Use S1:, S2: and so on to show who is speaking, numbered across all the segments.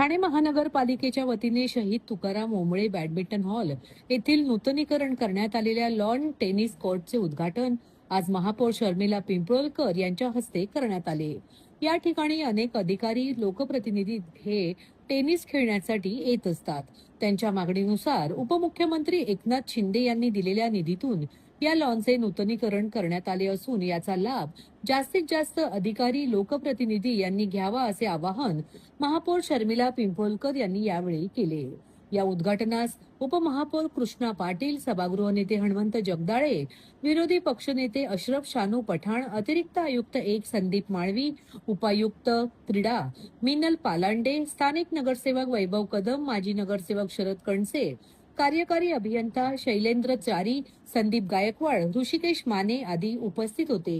S1: ठाणे महानगरपालिकेच्या वतीने शहीद तुकाराम ओंबळे बॅडमिंटन हॉल येथील नूतनीकरण करण्यात आलेल्या लॉन टेनिस कोर्टचे उद्घाटन आज महापौर शर्मिला पिंपळकर यांच्या हस्ते करण्यात आले। या ठिकाणी अनेक अधिकारी, लोकप्रतिनिधी हे टेनिस खेळण्यासाठी येत असतात। त्यांच्या मागणीनुसार उपमुख्यमंत्री एकनाथ शिंदे यांनी दिलेल्या निधीतून या लॉनचे नूतनीकरण करण्यात आले असून याचा लाभ जास्तीत जास्त अधिकारी, लोकप्रतिनिधी यांनी घ्यावा असे आवाहन महापौर शर्मिला पिंपळकर यांनी यावेळी केले। या उद्घाटनास उपमहापौर कृष्णा पाटील, सभागृह नेते हनुमंत जगदाळे, विरोधी पक्षनेते अशरफ शानू पठाण, अतिरिक्त आयुक्त 1 संदीप माळवी, उपायुक्त क्रीडा मिनल पालांडे, स्थानिक नगरसेवक वैभव कदम, माजी नगरसेवक शरद कणसे, कार्यकारी अभियंता शैलेंद्र चारी, संदीप गायकवाड, ऋषिकेश माने आदी उपस्थित होते।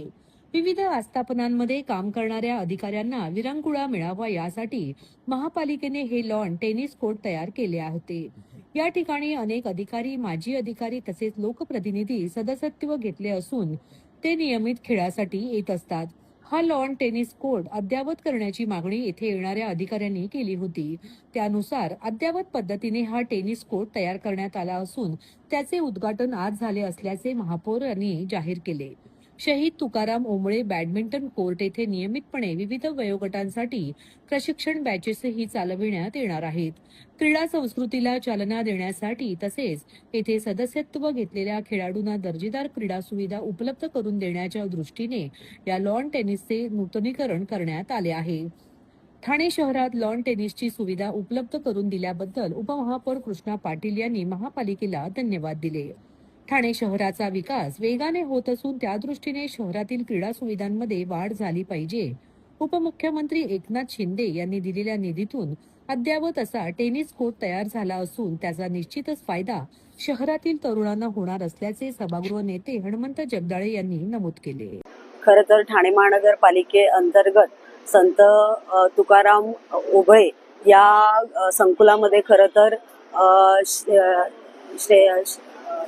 S1: विविध आस्थापनांमध्ये काम करणाऱ्या अधिकाऱ्यांना विरंगुळा मिळावा यासाठी महापालिकेने हे लॉन टेनिस कोर्ट तयार केले होते। या ठिकाणी अनेक अधिकारी, माजी अधिकारी तसेच लोकप्रतिनिधी सदस्यत्व घेतले असून ते नियमित खेळासाठी येत असतात। हा लॉन टेनिस कोर्ट अद्यावत करण्याची मागणी येथे येणाऱ्या अधिकाऱ्यांनी केली होती। त्यानुसार अद्यावत पद्धतीने हा टेनिस कोर्ट तयार करण्यात आला असून त्याचे उद्घाटन आज झाले असल्याचे महापौर यांनी जाहीर केले। शहीद तुकाराम ओंबळे बॅडमिंटन कोर्ट येथे नियमितपणे विविध वयोगटांसाठी प्रशिक्षण बॅचेसही चालविण्यात येणार आहेत। क्रीडा संस्कृतीला चालना देण्यासाठी तसेच येथे सदस्यत्व घेतलेल्या खेळाडूंना दर्जेदार क्रीडा सुविधा उपलब्ध करून देण्याच्या दृष्टीने या लॉन टेनिसचे नूतनीकरण करण्यात आले आहे। ठाणे शहरात लॉन टेनिसची सुविधा उपलब्ध करून दिल्याबद्दल उपमहापौर कृष्णा पाटील यांनी महापालिकेला धन्यवाद दिले। ठाणे शहराचा विकास वेगाने होत असून त्यादृष्टीने शहरातील क्रीडा सुविधांमध्ये वाढ झाली पाहिजे। उपमुख्यमंत्री एकनाथ शिंदे यांनी दिलेल्या निधीतून अद्यावत असा टेनिस कोर्ट तयार झाला असून त्याचा निश्चितच फायदा शहरातील तरुणांना होणार असल्याचे सभागृह नेते हनुमंत जगदाळे यांनी नमूद केले।
S2: खरं तर ठाणे महानगरपालिके अंतर्गत संत तुकाराम ओंबळे या संकुलामध्ये खरं तर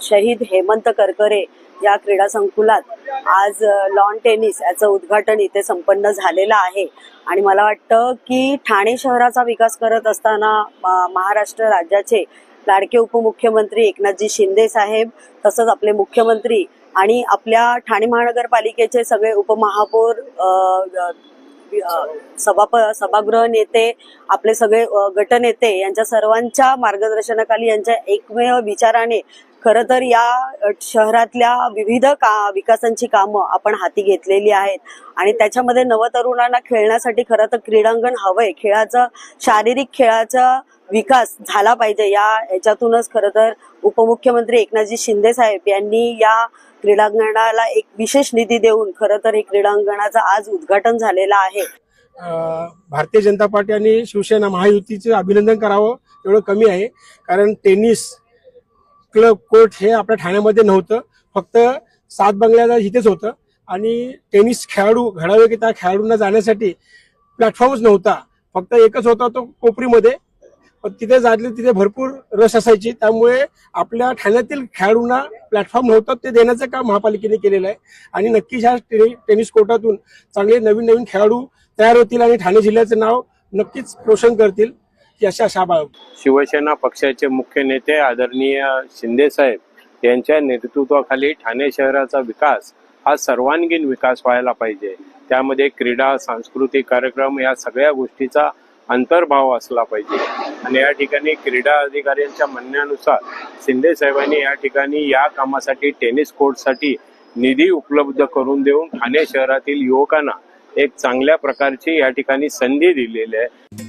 S2: शहीद हेमंत करकरे या क्रीडा संकुलात आज लॉन टेनिस याचं उद्घाटन इथे संपन्न झालेलं आहे। आणि मला वाटतं की ठाणे शहराचा विकास करत असताना महाराष्ट्र राज्याचे लाडके उपमुख्यमंत्री एकनाथजी शिंदे साहेब, तसंच आपले मुख्यमंत्री आणि आपल्या ठाणे महानगरपालिकेचे सगळे उपमहापौर, सभागृह नेते, आपले सगळे गटनेते यांच्या सर्वांच्या मार्गदर्शनाखाली, यांच्या एकमेव विचाराने खरं तर या शहरातल्या विविध विकासांची कामं आपण हाती घेतलेली आहेत। आणि त्याच्यामध्ये नवतरुणांना खेळण्यासाठी खरं तर क्रीडांगण हवंय। शारीरिक खेळाचा विकास झाला पाहिजे। याच्यातूनच खरं तर उपमुख्यमंत्री एकनाथजी शिंदे साहेब यांनी या क्रीडांगणाला एक विशेष निधी देऊन खरं तर हे क्रीडांगणाचं आज उद्घाटन झालेलं आहे।
S3: भारतीय जनता पार्टी आणि शिवसेना महायुतीचे अभिनंदन करावं एवढं कमी आहे, कारण टेनिस क्लब कोर्ट हे आपल्या ठाण्यामध्ये नव्हतं, फक्त 7 बंगल्याला इथेच होतं आणि टेनिस खेळाडू घडावे की त्या खेळाडूंना जाण्यासाठी प्लॅटफॉर्मच नव्हता, फक्त एकच होता तो कोपरीमध्ये। तिथे तिथे भरपूर रस असायची, त्यामुळे आपल्या ठाण्यातील खेळाडूंना प्लॅटफॉर्म नव्हतं, ते देण्याचं काम महापालिकेने केलेलं आहे। आणि नक्कीच ह्या टेनिस कोर्टातून चांगले नवीन खेळाडू तयार होतील आणि ठाणे जिल्ह्याचं नाव नक्कीच रोशन करतील अशी आशा बाळगतो।
S4: शिवसेना पक्षाचे मुख्य नेते आदरणीय शिंदे साहेब यांच्या नेतृत्वाखाली ठाणे शहराचा विकास हा सर्वांगीण विकास व्हायला पाहिजे। त्यामध्ये क्रीडा, सांस्कृतिक कार्यक्रम या सगळ्या गोष्टीचा अंतर्भाव असला पाहिजे। आणि या ठिकाणी क्रीडा अधिकाऱ्यांच्या म्हणण्यानुसार शिंदे साहेबांनी या ठिकाणी या कामासाठी टेनिस कोर्टसाठी निधी उपलब्ध करून देऊन ठाणे शहरातील युवकांना एक चांगल्या प्रकारची या ठिकाणी संधी दिलेली आहे।